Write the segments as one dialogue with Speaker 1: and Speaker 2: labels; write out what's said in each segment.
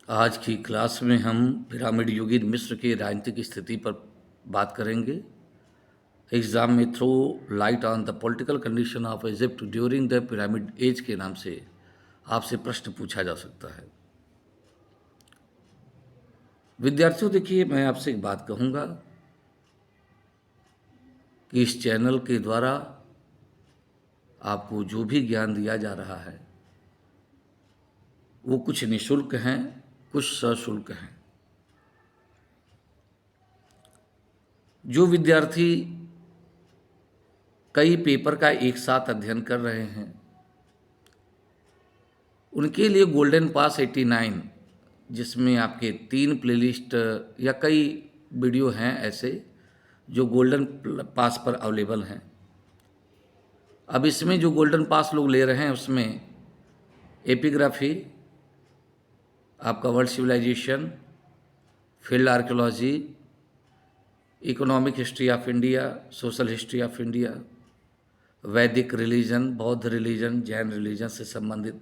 Speaker 1: आज की क्लास में हम पिरामिड युगीन मिस्र की राजनीतिक स्थिति पर बात करेंगे। एग्ज़ाम में throw light on the political condition of Egypt during the pyramid age के नाम से आपसे प्रश्न पूछा जा सकता है। विद्यार्थियों, देखिए, मैं आपसे एक बात कहूँगा कि इस चैनल के द्वारा आपको जो भी ज्ञान दिया जा रहा है वो कुछ निःशुल्क हैं, कुछ सशुल्क हैं। जो विद्यार्थी कई पेपर का एक साथ अध्ययन कर रहे हैं उनके लिए गोल्डन पास 89, जिसमें आपके 3 प्लेलिस्ट या कई वीडियो हैं ऐसे जो गोल्डन पास पर अवेलेबल हैं। अब इसमें जो गोल्डन पास लोग ले रहे हैं उसमें एपिग्राफी, आपका world civilization, field archaeology, economic history of India, social history of India, Vedic religion, Bauddh religion, Jain religion से संबंधित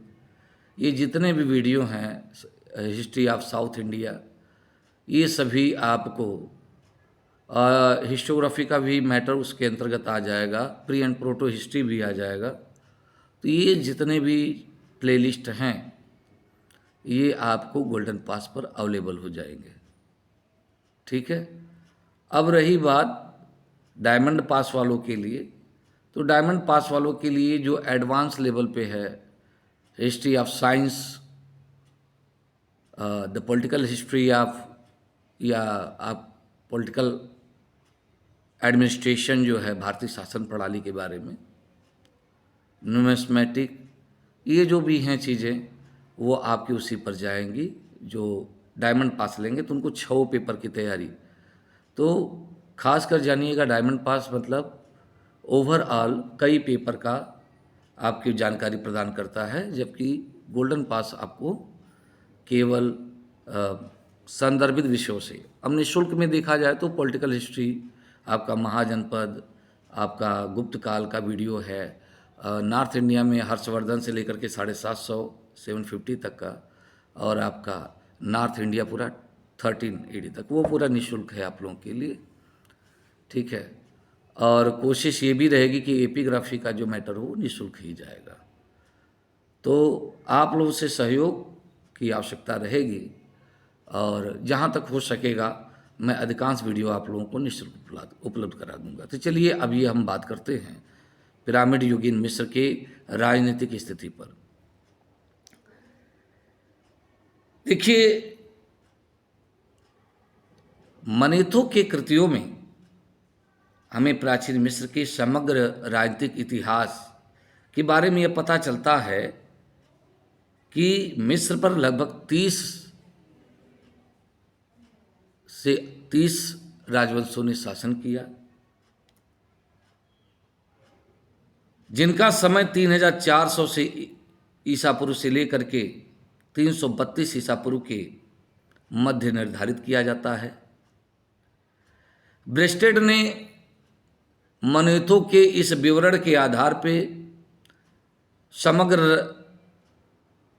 Speaker 1: ये जितने भी वीडियो हैं, हिस्ट्री ऑफ साउथ इंडिया, ये सभी आपको हिस्टोग्राफी का भी मैटर उसके अंतर्गत आ जाएगा, प्री एंड प्रोटो हिस्ट्री भी आ जाएगा। तो ये जितने भी प्लेलिस्ट हैं ये आपको गोल्डन पास पर अवेलेबल हो जाएंगे। ठीक है। अब रही बात डायमंड पास वालों के लिए, तो डायमंड पास वालों के लिए जो एडवांस लेवल पे है, history of science, the political history of, या आप पॉलिटिकल एडमिनिस्ट्रेशन जो है भारतीय शासन प्रणाली के बारे में, न्यूमिस्मेटिक, ये जो भी हैं चीज़ें वो आपकी उसी पर जाएंगी। जो डायमंड पास लेंगे तो उनको 6 पेपर की तैयारी, तो खास कर जानिएगा डायमंड पास मतलब ओवरऑल कई पेपर का आपकी जानकारी प्रदान करता है, जबकि गोल्डन पास आपको केवल संदर्भित विषयों से। अब निःशुल्क में देखा जाए तो पॉलिटिकल हिस्ट्री, आपका महाजनपद, आपका गुप्त काल का वीडियो है, नॉर्थ इंडिया में हर्षवर्धन से लेकर के 750 750 तक का, और आपका नॉर्थ इंडिया पूरा 1380 तक, वो पूरा निःशुल्क है आप लोगों के लिए। ठीक है। और कोशिश ये भी रहेगी कि एपिग्राफी का जो मैटर हो निःशुल्क ही जाएगा। तो आप लोगों से सहयोग की आवश्यकता रहेगी, और जहाँ तक हो सकेगा मैं अधिकांश वीडियो आप लोगों को निःशुल्क उपलब्ध करा दूंगा। तो चलिए अभी हम बात करते हैं पिरामिड युगीन मिस्र के राजनीतिक स्थिति पर। देखिए, मनेथो के कृतियों में हमें प्राचीन मिस्र के समग्र राजनीतिक इतिहास के बारे में यह पता चलता है कि मिस्र पर लगभग 30 राजवंशों ने शासन किया, जिनका समय 3400 से ईसा पूर्व से लेकर के 332 ईसा पूर्व के मध्य निर्धारित किया जाता है। ब्रेस्टेड ने मनेथो के इस विवरण के आधार पर समग्र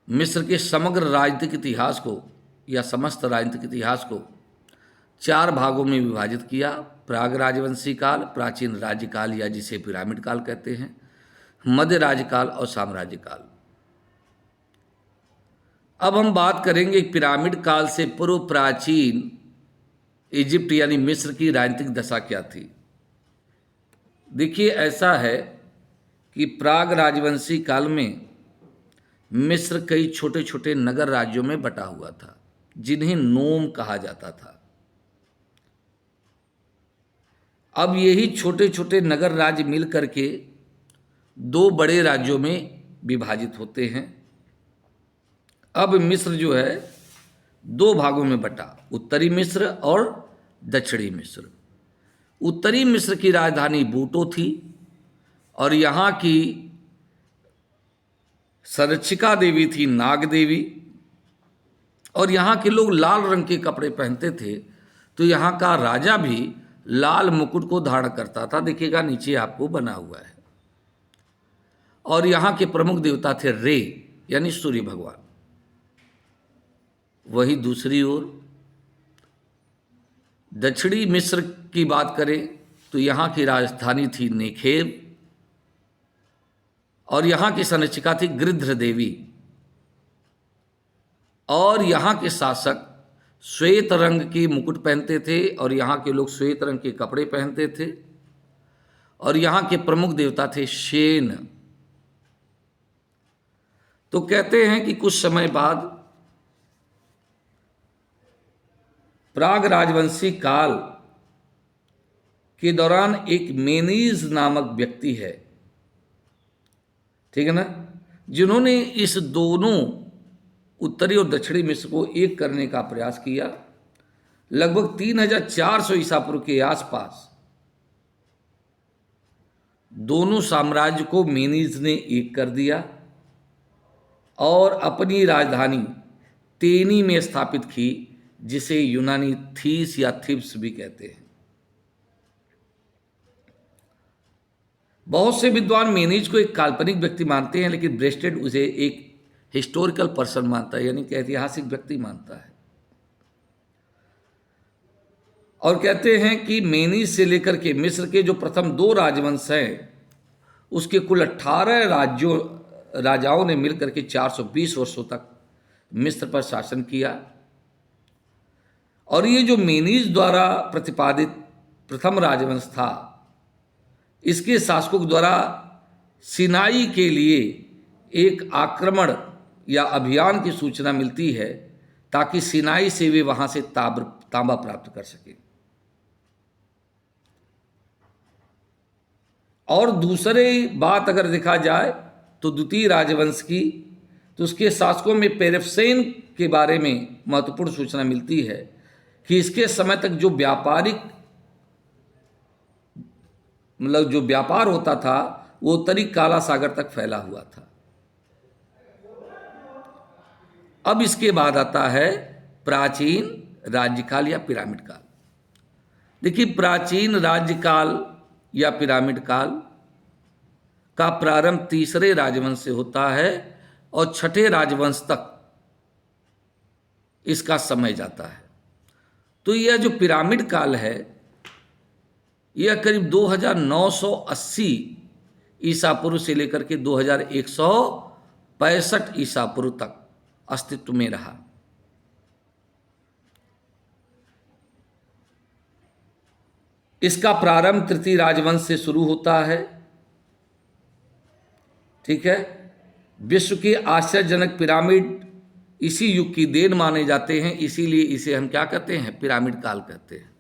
Speaker 1: मिस्र के समग्र राजनीतिक इतिहास को, या समस्त राजनीतिक इतिहास को 4 भागों में विभाजित किया: प्राग राजवंशी काल, प्राचीन राज्यकाल या जिसे पिरामिड काल कहते हैं, मध्य राज्यकाल और साम्राज्य काल। अब हम बात करेंगे पिरामिड काल से पूर्व प्राचीन इजिप्ट यानी मिस्र की राजनीतिक दशा क्या थी। देखिए, ऐसा है कि प्राग राजवंशी काल में मिस्र कई छोटे छोटे नगर राज्यों में बटा हुआ था, जिन्हें नोम कहा जाता था। अब यही छोटे छोटे नगर राज्य मिल करके 2 बड़े राज्यों में विभाजित होते हैं। अब मिस्र जो है 2 भागों में बटा, उत्तरी मिस्र और दक्षिणी मिस्र। उत्तरी मिस्र की राजधानी बूटो थी, और यहाँ की संरक्षिका देवी थी नाग देवी, और यहाँ के लोग लाल रंग के कपड़े पहनते थे। तो यहाँ का राजा भी लाल मुकुट को धारण करता था, देखिएगा नीचे आपको बना हुआ है। और यहाँ के प्रमुख देवता थे रे, यानी सूर्य भगवान। वही दूसरी ओर दक्षिणी मिस्र की बात करें तो यहाँ की राजधानी थी नेखेब और यहाँ की संरक्षिका थी गृध्र देवी और यहाँ के शासक श्वेत रंग की मुकुट पहनते थे और यहाँ के लोग श्वेत रंग के कपड़े पहनते थे और यहाँ के प्रमुख देवता थे शेन। तो कहते हैं कि कुछ समय बाद प्राग राजवंशी काल के दौरान एक मेनीज नामक व्यक्ति है, ठीक है ना, जिन्होंने इस दोनों उत्तरी और दक्षिणी मिस्र को एक करने का प्रयास किया। लगभग 3400 ईसा पूर्व के आसपास दोनों साम्राज्य को मेनीज ने एक कर दिया और अपनी राजधानी तेनी में स्थापित की, जिसे यूनानी थीस या थिब्स भी कहते हैं। बहुत से विद्वान मेनीज को एक काल्पनिक व्यक्ति मानते हैं, लेकिन ब्रेस्टेड उसे एक हिस्टोरिकल पर्सन मानता है, यानी कि ऐतिहासिक व्यक्ति मानता है और कहते हैं कि मेनीज से लेकर के मिस्र के जो प्रथम 2 राजवंश हैं उसके कुल 18 राजाओं ने मिलकर के 420 वर्षों तक मिस्र पर शासन किया। और ये जो मेनीज द्वारा प्रतिपादित प्रथम राजवंश था, इसके शासकों द्वारा सिनाई के लिए एक आक्रमण या अभियान की सूचना मिलती है ताकि सिनाई से वे वहां से तांबा प्राप्त कर सके। और दूसरी बात अगर देखा जाए तो द्वितीय राजवंश की, तो उसके शासकों में पेरेफसेन के बारे में महत्वपूर्ण सूचना मिलती है कि इसके समय तक जो जो व्यापार होता था वो उत्तरी काला सागर तक फैला हुआ था। अब इसके बाद आता है प्राचीन राज्यकाल या पिरामिड काल। देखिए, प्राचीन राज्यकाल या पिरामिड काल का प्रारंभ तीसरे राजवंश से होता है और छठे राजवंश तक इसका समय जाता है। तो यह जो पिरामिड काल है यह करीब 2980 ईसा पूर्व से लेकर के 2165 ईसा पूर्व तक अस्तित्व में रहा। इसका प्रारंभ तृतीय राजवंश से शुरू होता है, ठीक है। विश्व के आश्चर्यजनक पिरामिड इसी युग की देन माने जाते हैं, इसीलिए इसे हम क्या कहते हैं, पिरामिड काल कहते हैं।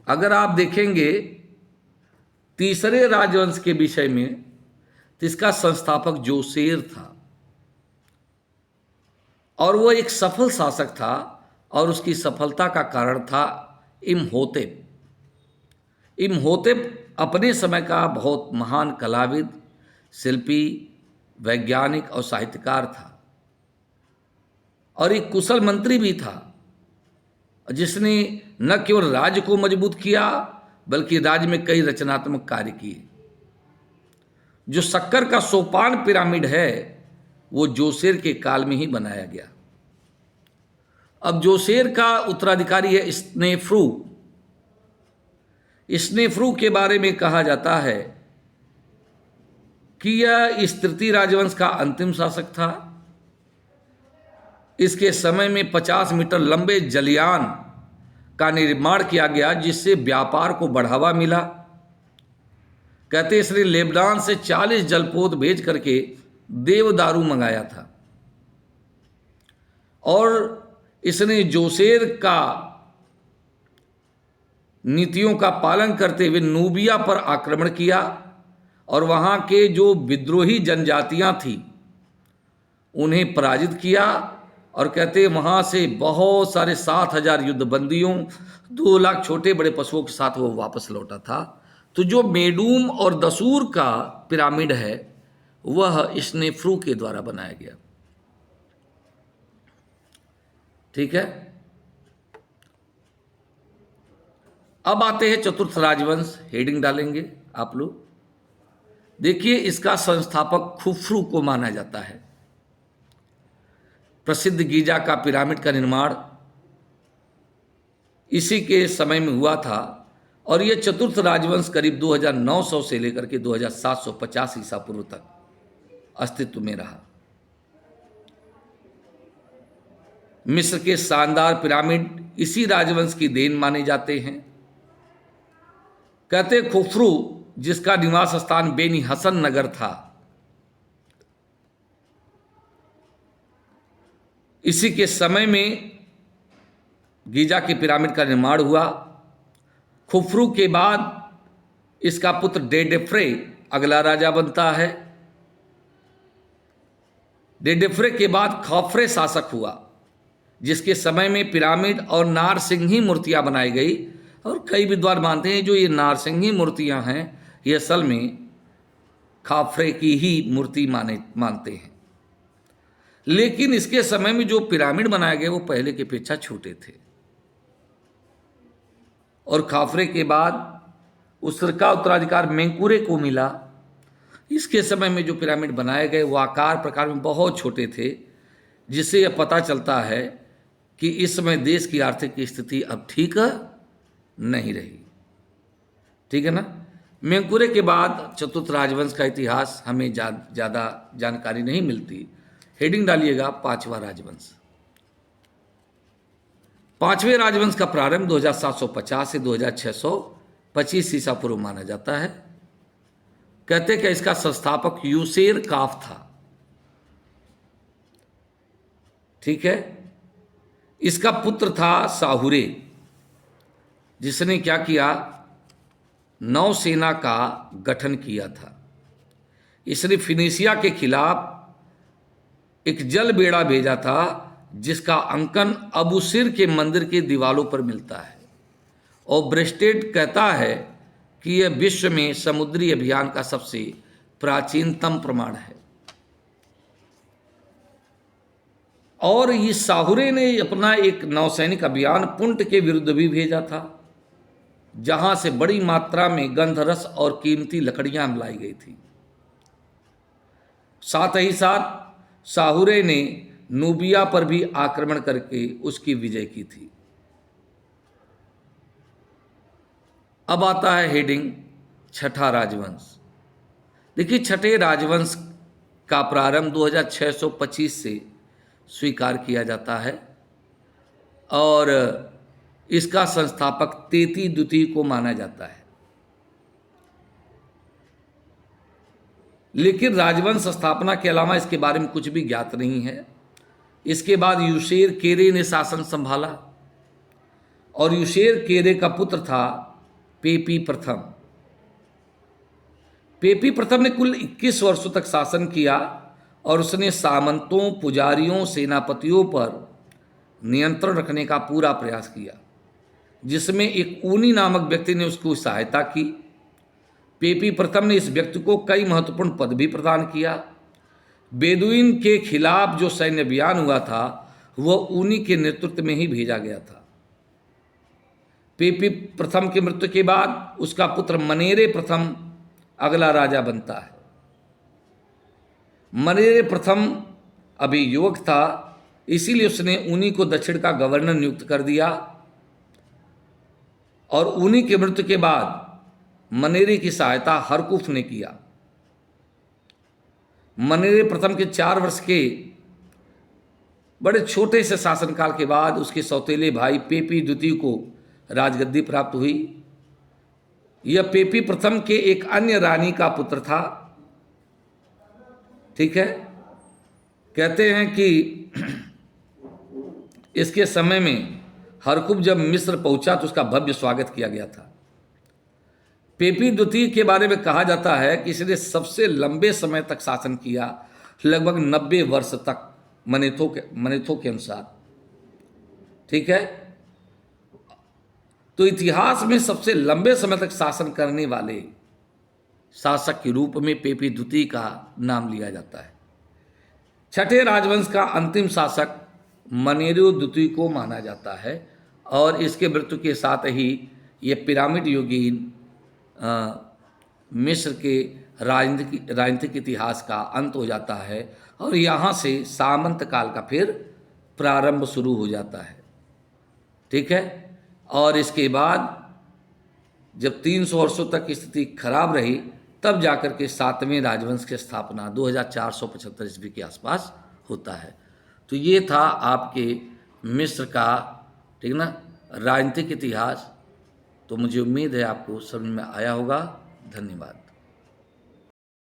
Speaker 1: अगर आप देखेंगे तीसरे राजवंश के विषय में तो इसका संस्थापक जोसेर था और वो एक सफल शासक था और उसकी सफलता का कारण था इमहोतेप। इमहोतेप अपने समय का बहुत महान कलाविद, शिल्पी, वैज्ञानिक और साहित्यकार था और एक कुशल मंत्री भी था, जिसने न केवल राज्य को मजबूत किया बल्कि राज्य में कई रचनात्मक कार्य किए। जो शक्कर का सोपान पिरामिड है वो जोसेर के काल में ही बनाया गया। अब जोसेर का उत्तराधिकारी है स्नेफ्रू। स्नेफ्रू के बारे में कहा जाता है कि यह इस तृतीय राजवंश का अंतिम शासक था। इसके समय में 50 मीटर लंबे जलयान का निर्माण किया गया, जिससे व्यापार को बढ़ावा मिला। कहते इसने लेबनान से 40 जलपोत भेज करके देवदारू मंगाया था और इसने जोसेर का नीतियों का पालन करते हुए नूबिया पर आक्रमण किया और वहां के जो विद्रोही जनजातियां थी उन्हें पराजित किया और कहते वहां से बहुत सारे 7000 युद्धबंदियों, 2 लाख छोटे बड़े पशुओं के साथ वो वापस लौटा था। तो जो मेडूम और दसूर का पिरामिड है वह स्नेफ्रू के द्वारा बनाया गया, ठीक है। अब आते हैं चतुर्थ राजवंश, हेडिंग डालेंगे आप लोग। देखिए, इसका संस्थापक खुफ्रू को माना जाता है। प्रसिद्ध गीजा का पिरामिड का निर्माण इसी के समय में हुआ था और यह चतुर्थ राजवंश करीब 2900 से लेकर के 2750 ईसा पूर्व तक अस्तित्व में रहा। मिस्र के शानदार पिरामिड इसी राजवंश की देन माने जाते हैं। कहते खुफरू, जिसका निवास स्थान बेनी हसन नगर था, इसी के समय में गीजा के पिरामिड का निर्माण हुआ। खुफरू के बाद इसका पुत्र डेडेफ्रे अगला राजा बनता है। डेडेफ्रे के बाद खफरे शासक हुआ, जिसके समय में पिरामिड और नारसिंही मूर्तियां बनाई गई। और कई विद्वान मानते हैं जो ये नारसिंही मूर्तियां हैं ये असल में खाफरे की ही मूर्ति मानते हैं। लेकिन इसके समय में जो पिरामिड बनाए गए वो पहले की अपेक्षा छोटे थे। और खाफरे के बाद उसका उत्तराधिकार मेंकुरे को मिला। इसके समय में जो पिरामिड बनाए गए वो आकार प्रकार में बहुत छोटे थे, जिससे यह पता चलता है कि इस समय देश की आर्थिक स्थिति अब ठीक नहीं रही। ठीक है ना। मेंकुरे के बाद चतुर्थ राजवंश का इतिहास हमें ज़्यादा जानकारी नहीं मिलती। हेडिंग डालिएगा पांचवा राजवंश। पांचवें राजवंश का प्रारंभ 2750 से 2625 ईसा पूर्व माना जाता है। कहते कि इसका संस्थापक यूसेर काफ था। ठीक है। इसका पुत्र था साहुरे, जिसने क्या किया, नौसेना का गठन किया था। इसने फिनिशिया के खिलाफ एक जल बेड़ा भेजा था, जिसका अंकन अबू सिर के मंदिर के दीवारों पर मिलता है। और ब्रेस्टेड कहता है कि यह विश्व में समुद्री अभियान का सबसे प्राचीनतम प्रमाण है। और इस साहुरे ने अपना एक नौसैनिक अभियान पुंट के विरुद्ध भी भेजा था, जहां से बड़ी मात्रा में गंधरस और कीमती लकड़ियां लाई गई थी। साथ ही साथ साहुरे ने नूबिया पर भी आक्रमण करके उसकी विजय की थी। अब आता है हेडिंग छठा राजवंश। देखिए, छठे राजवंश का प्रारंभ 2625 से स्वीकार किया जाता है और इसका संस्थापक तेती द्वितीय को माना जाता है। लेकिन राजवंश स्थापना के अलावा इसके बारे में कुछ भी ज्ञात नहीं है। इसके बाद यूशेर केरे ने शासन संभाला और यूशेर केरे का पुत्र था पेपी प्रथम। पेपी प्रथम ने कुल 21 वर्षों तक शासन किया और उसने सामंतों, पुजारियों, सेनापतियों पर नियंत्रण रखने का पूरा प्रयास किया, जिसमें एक ऊनी नामक व्यक्ति ने उसको सहायता की। पेपी प्रथम ने इस व्यक्ति को कई महत्वपूर्ण पद भी प्रदान किया। बेदुइन के खिलाफ जो सैन्य अभियान हुआ था वह ऊनी के नेतृत्व में ही भेजा गया था। पेपी प्रथम की मृत्यु के बाद उसका पुत्र मनेरे प्रथम अगला राजा बनता है। मनेरे प्रथम अभी युवक था, इसीलिए उसने ऊनी को दक्षिण का गवर्नर नियुक्त कर दिया। और ऊनी की मृत्यु के बाद मनेरे की सहायता हरकुफ ने किया। मनेरे प्रथम के 4 वर्ष के बड़े छोटे से शासनकाल के बाद उसके सौतेले भाई पेपी द्वितीय को राजगद्दी प्राप्त हुई। यह पेपी प्रथम के एक अन्य रानी का पुत्र था। ठीक है। कहते हैं कि इसके समय में हरकुफ जब मिस्र पहुंचा तो उसका भव्य स्वागत किया गया था। पेपी द्वितीय के बारे में कहा जाता है कि इसने सबसे लंबे समय तक शासन किया, लगभग 90 वर्ष तक मनेथो के अनुसार। ठीक है। तो इतिहास में सबसे लंबे समय तक शासन करने वाले शासक के रूप में पेपी द्वितीय का नाम लिया जाता है। छठे राजवंश का अंतिम शासक मनेरो द्वितीय को माना जाता है और इसके मृत्यु के साथ ही ये पिरामिड युगीन मिस्र के राजनीतिक इतिहास का अंत हो जाता है और यहाँ से सामंत काल का फिर प्रारंभ शुरू हो जाता है। ठीक है। और इसके बाद जब 300 वर्षों तक स्थिति खराब रही, तब जाकर के 7वें राजवंश की स्थापना 2475 ईस्वी के आसपास होता है। तो ये था आपके मिस्र का, ठीक ना, राजनीतिक इतिहास। तो मुझे उम्मीद है आपको समझ में आया होगा। धन्यवाद।